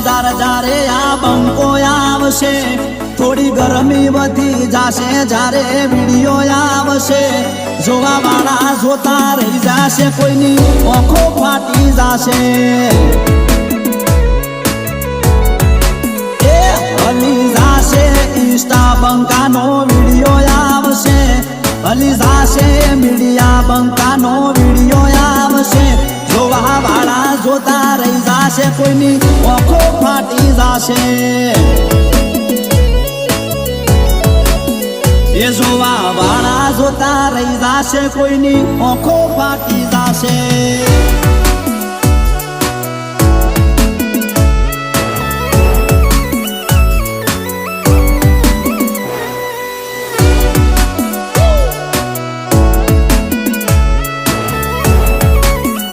જારે જારે આ બંકો આવશે થોડી ગરમી વધી જાશે જારે વિડિયો આવશે જોવા વાળા જોતા રહી જાશે કોઈની આંખો ફાટી જાશે એ હલી જાશે ઇન્સ્ટા બંકાનો વિડિયો આવશે હલી જાશે મીડિયા બંકાનો વિડિયો આવશે જોવા વાળા જોતા રહી જાશે કોઈની આંખો ફાટી જાશે એ જોવા વાળા જોતા રહી જાશે કોઈની આંખો ફાટી જાશે।